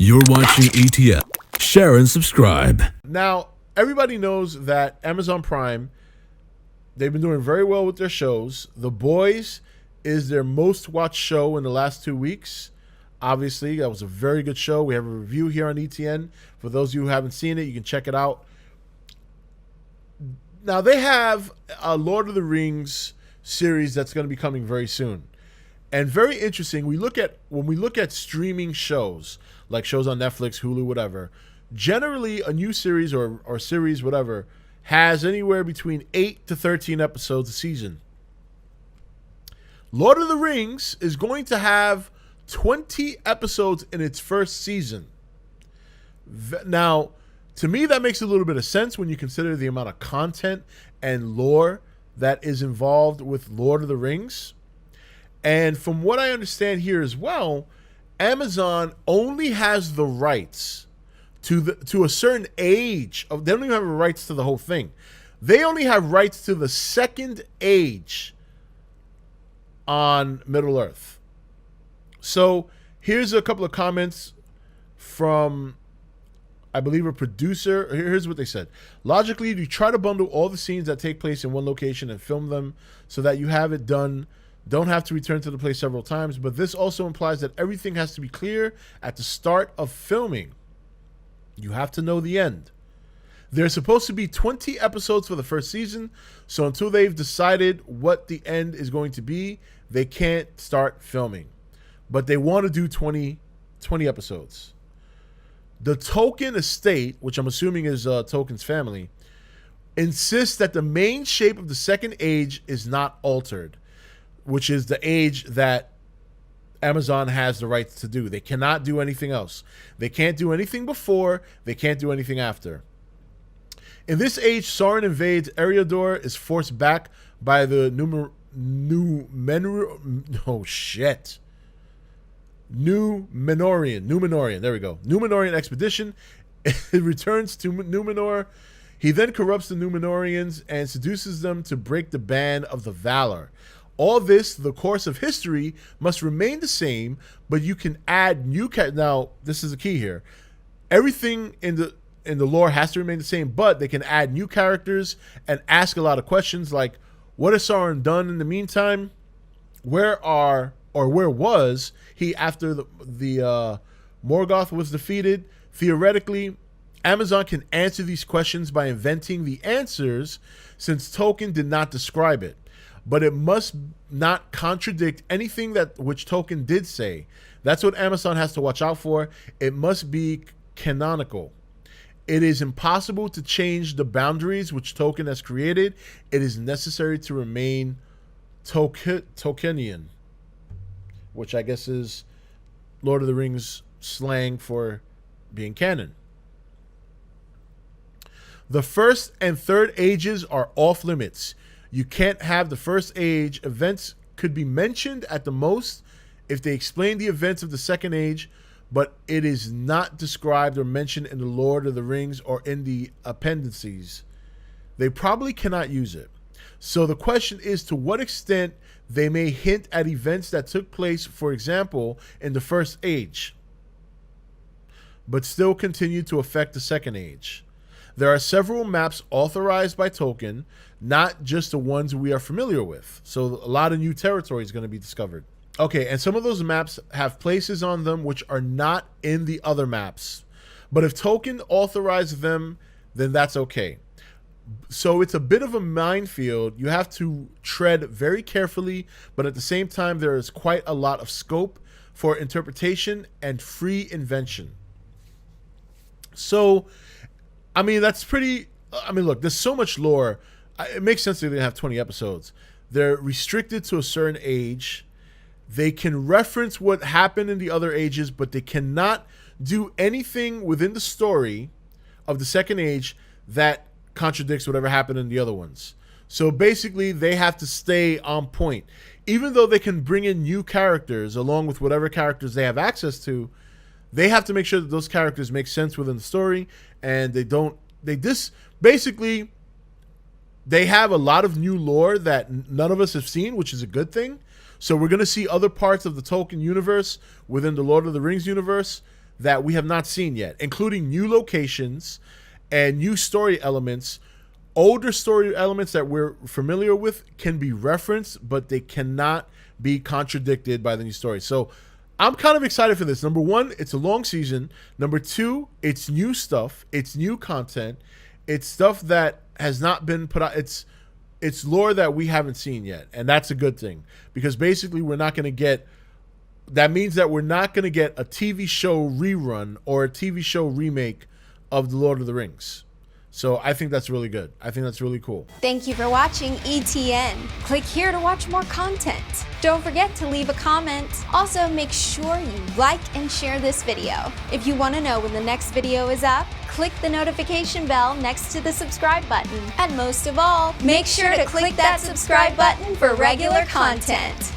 You're watching E.T.N. Share and subscribe. Now, everybody knows that Amazon Prime, they've been doing very well with their shows. The Boys is their most watched show in the last 2 weeks. Obviously, that was a very good show. We have a review here on E.T.N. For those of you who haven't seen it, you can check it out. Now, they have a Lord of the Rings series that's going to be coming very soon. And very interesting, when we look at streaming shows, like shows on Netflix, Hulu, whatever, generally a new series or series, whatever, has anywhere between 8 to 13 episodes a season. Lord of the Rings is going to have 20 episodes in its first season. Now, to me, that makes a little bit of sense when you consider the amount of content and lore that is involved with Lord of the Rings. And from what I understand here as well, Amazon only has the rights to a certain age. They don't even have rights to the whole thing. They only have rights to the second age on Middle-earth. So here's a couple of comments from, I believe, a producer. Here's what they said. Logically, you try to bundle all the scenes that take place in one location and film them so that you have it done. Don't have to return to the place several times, but this also implies that everything has to be clear at the start of filming. You have to know the end. There's supposed to be 20 episodes for the first season, so until they've decided what the end is going to be, they can't start filming. But they want to do 20 episodes. The Tolkien estate, which I'm assuming is Tolkien's family, insists that the main shape of the second age is not altered, which is the age that Amazon has the rights to do. They cannot do anything else. They can't do anything before. They can't do anything after. In this age, Sauron invades Eriador, is forced back by the Númenorian. There we go. Númenorian expedition. It returns to Númenor. He then corrupts the Númenorians and seduces them to break the ban of the Valar. All this, the course of history, must remain the same, but you can add new now, this is the key here. Everything in the lore has to remain the same, but they can add new characters and ask a lot of questions like, what has Sauron done in the meantime? Where was he after the Morgoth was defeated? Theoretically, Amazon can answer these questions by inventing the answers since Tolkien did not describe it. But it must not contradict anything which Tolkien did say. That's what Amazon has to watch out for. It must be canonical. It is impossible to change the boundaries which Tolkien has created. It is necessary to remain Tolkienian, which I guess is Lord of the Rings slang for being canon. The first and third ages are off limits. You can't have the first age. Events could be mentioned at the most if they explain the events of the second age, but it is not described or mentioned in the Lord of the Rings or in the appendices. They probably cannot use it. So the question is to what extent they may hint at events that took place, for example, in the first age, but still continue to affect the second age. There are several maps authorized by Tolkien, not just the ones we are familiar with. So a lot of new territory is going to be discovered. Okay, and some of those maps have places on them which are not in the other maps. But if Tolkien authorized them, then that's okay. So it's a bit of a minefield. You have to tread very carefully, but at the same time, there is quite a lot of scope for interpretation and free invention. So, I mean, that's pretty... I mean, look, there's so much lore. It makes sense that they have 20 episodes. They're restricted to a certain age. They can reference what happened in the other ages, but they cannot do anything within the story of the second age that contradicts whatever happened in the other ones. So basically, they have to stay on point. Even though they can bring in new characters along with whatever characters they have access to, they have to make sure that those characters make sense within the story, and they have a lot of new lore that none of us have seen, which is a good thing. So we're going to see other parts of the Tolkien universe within the Lord of the Rings universe that we have not seen yet, including new locations and new story elements. Older story elements that we're familiar with can be referenced, but they cannot be contradicted by the new story. So I'm kind of excited for this. Number one, it's a long season. Number two, it's new stuff. It's new content. It's stuff that has not been put out. It's lore that we haven't seen yet. And that's a good thing, because basically that means that we're not going to get a TV show rerun or a TV show remake of The Lord of the Rings. So I think that's really good. I think that's really cool. Thank you for watching E.T.N. Click here to watch more content. Don't forget to leave a comment. Also, make sure you like and share this video. If you want to know when the next video is up, click the notification bell next to the subscribe button. And most of all, make sure to click that subscribe button for regular content.